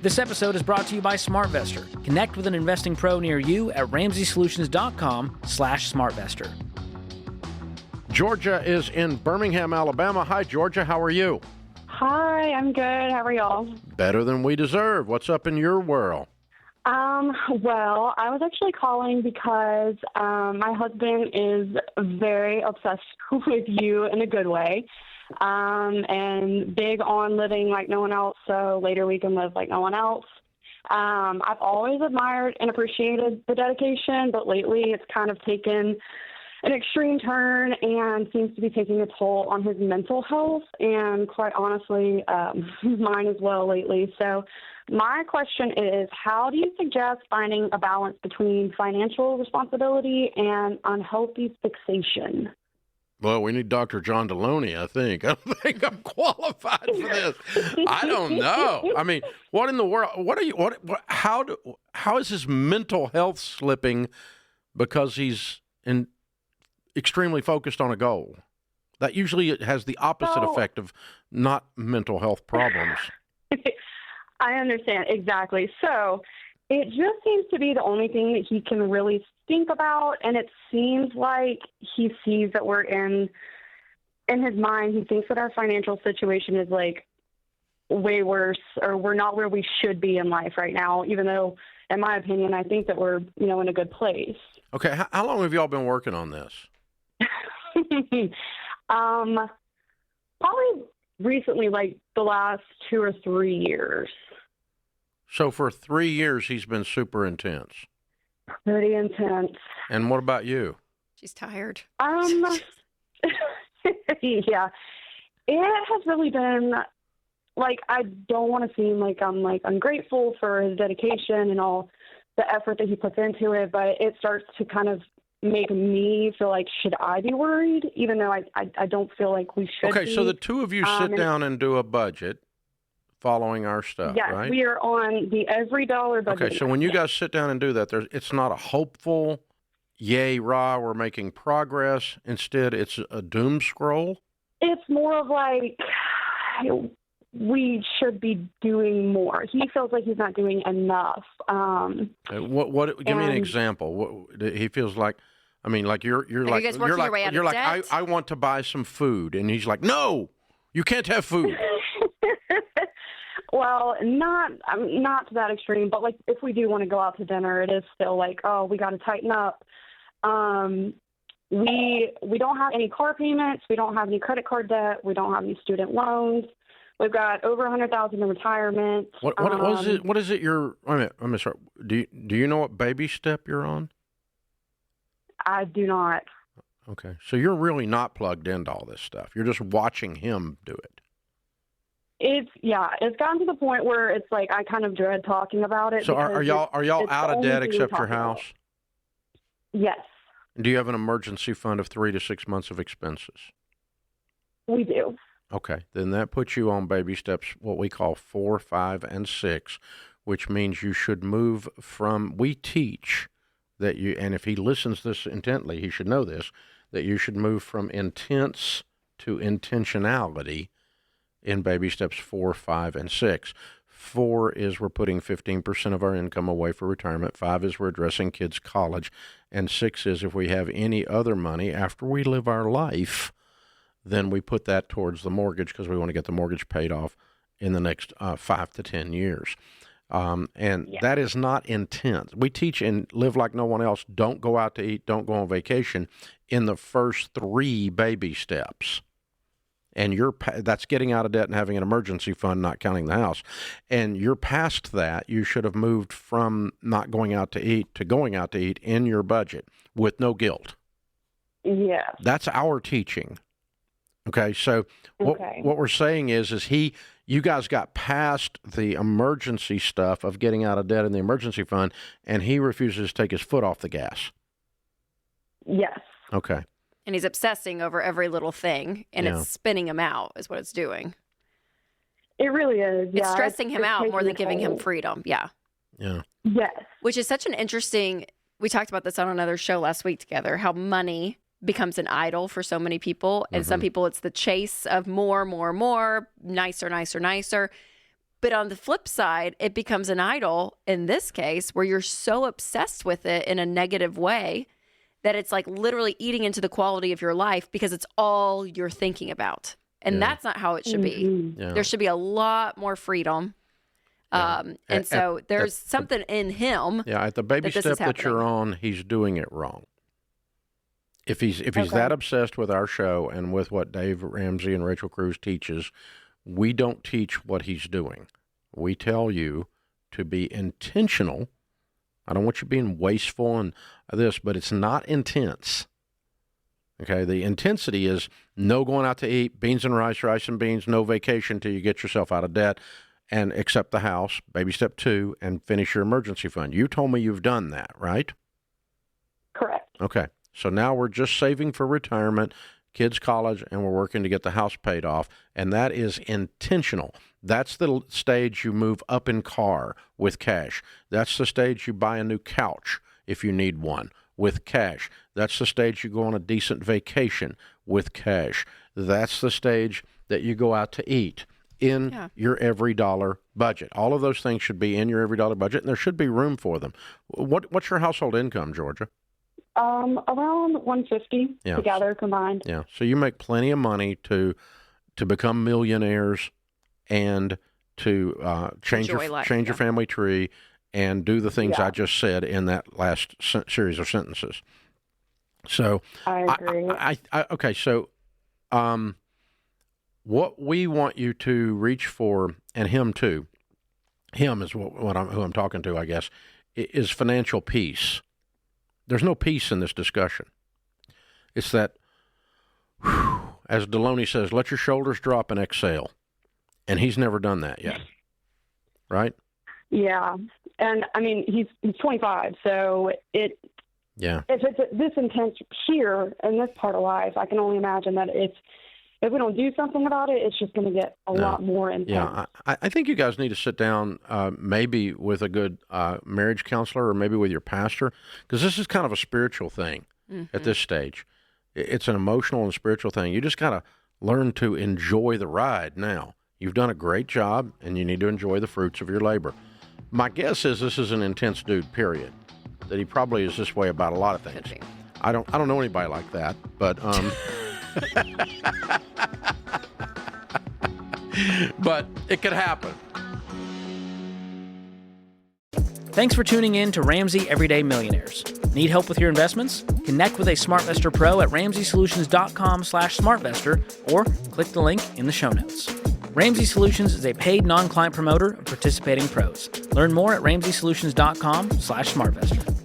This episode is brought to you by SmartVestor. Connect with an investing pro near you at RamseySolutions.com/SmartVestor. Georgia is in Birmingham, Alabama. Hi, Georgia. How are you? Hi, I'm good. How are y'all? Better than we deserve. What's up in your world? Well, I was actually calling because my husband is very obsessed with you in a good way, and big on living like no one else, so later we can live like no one else. I've always admired and appreciated the dedication, but lately it's kind of taken an extreme turn and seems to be taking a toll on his mental health and, quite honestly, mine as well lately. So my question is, how do you suggest finding a balance between financial responsibility and unhealthy fixation? Well, we need Dr. John Deloney, I think. I don't think I'm qualified for this. I don't know. I mean, what in the world? How is his mental health slipping because he's extremely focused on a goal? That usually has the opposite effect of not mental health problems. I understand, exactly. So it just seems to be the only thing that he can really think about, and it seems like he sees that we're in his mind, he thinks that our financial situation is like way worse, or we're not where we should be in life right now, even though, in my opinion, I think that we're, in a good place. Okay, how long have y'all been working on this? Probably recently, like the last 2 or 3 years. So for 3 years, he's been super intense. Pretty intense. And what about you? She's tired. Yeah. It has really been, like, I don't want to seem like I'm, like, ungrateful for his dedication and all the effort that he puts into it, but it starts to kind of make me feel like, should I be worried? Even though I don't feel like we should be. Okay, so the two of you sit down and do a budget following our stuff, yes, right? Yes, we are on the every dollar budget. Okay, so when you guys sit down and do that, it's not a hopeful, yay, rah, we're making progress. Instead, it's a doom scroll? It's more of like, we should be doing more. He feels like he's not doing enough. Give me an example. What he feels like. I mean, like you're like you guys working your way out of debt? I want to buy some food, and he's like, no, you can't have food. Well, not to that extreme, but like if we do want to go out to dinner, it is still like, oh, we got to tighten up. We don't have any car payments, we don't have any credit card debt, we don't have any student loans. We've got over $100,000 in retirement. What is it? What is it? Wait a minute. I'm sorry. Do you know what baby step you're on? I do not. Okay, so you're really not plugged into all this stuff. You're just watching him do it. It's gotten to the point where it's like I kind of dread talking about it. So are y'all out of debt except your house? Yes. Do you have an emergency fund of 3 to 6 months of expenses? We do. Okay, then that puts you on baby steps, what we call 4, 5, and 6, which means you should move from. We teach that you, and if he listens this intently, he should know this, that you should move from intense to intentionality in baby steps 4, 5, and 6. 4 is we're putting 15% of our income away for retirement. 5 is we're addressing kids' college. And 6 is if we have any other money after we live our life, then we put that towards the mortgage because we want to get the mortgage paid off in the next 5 to 10 years. That is not intense. We teach in Live Like No One Else, don't go out to eat, don't go on vacation in the first 3 baby steps. And that's getting out of debt and having an emergency fund, not counting the house. And you're past that. You should have moved from not going out to eat to going out to eat in your budget with no guilt. Yeah. That's our teaching. Okay, so what we're saying is you guys got past the emergency stuff of getting out of debt in the emergency fund, and he refuses to take his foot off the gas. Yes. Okay. And he's obsessing over every little thing, and it's spinning him out is what it's doing. It really is, It's stressing him out more than giving him freedom, Yeah. Yes. Which is such an interesting, we talked about this on another show last week together, how money becomes an idol for so many people. And some people, it's the chase of more, nicer. But on the flip side, it becomes an idol in this case where you're so obsessed with it in a negative way that it's like literally eating into the quality of your life because it's all you're thinking about. And that's not how it should be. Yeah. There should be a lot more freedom. And so there's something in him. Yeah, at the baby step that you're on, he's doing it wrong. If he's that obsessed with our show and with what Dave Ramsey and Rachel Cruz teaches, we don't teach what he's doing. We tell you to be intentional. I don't want you being wasteful and this, but it's not intense. Okay, the intensity is no going out to eat, beans and rice, rice and beans, no vacation till you get yourself out of debt, and accept the house, baby step 2, and finish your emergency fund. You told me you've done that, right? Correct. Okay, so now we're just saving for retirement, kids' college, and we're working to get the house paid off, and that is intentional. That's the stage you move up in car with cash. That's the stage you buy a new couch if you need one with cash. That's the stage you go on a decent vacation with cash. That's the stage that you go out to eat in your every dollar budget. All of those things should be in your every dollar budget, and there should be room for them. What's your household income, Georgia? Around $150 together combined. Yeah, so you make plenty of money to become millionaires and to change your family tree and do the things I just said in that last series of sentences. So I agree. Okay, so what we want you to reach for, and him too, him is who I'm talking to, I guess, is financial peace. There's no peace in this discussion. It's that, as Deloney says, let your shoulders drop and exhale. And he's never done that yet, right? Yeah. And, I mean, he's 25, so if it's this intense here in this part of life, I can only imagine that if we don't do something about it, it's just going to get a lot more intense. Yeah, I think you guys need to sit down maybe with a good marriage counselor or maybe with your pastor, because this is kind of a spiritual thing at this stage. It's an emotional and spiritual thing. You just got to learn to enjoy the ride now. You've done a great job, and you need to enjoy the fruits of your labor. My guess is this is an intense dude, period, that he probably is this way about a lot of things. I don't know anybody like that, but but it could happen. Thanks for tuning in to Ramsey Everyday Millionaires. Need help with your investments? Connect with a SmartVestor Pro at RamseySolutions.com/SmartVestor or click the link in the show notes. Ramsey Solutions is a paid non-client promoter of participating pros. Learn more at RamseySolutions.com/SmartVestor.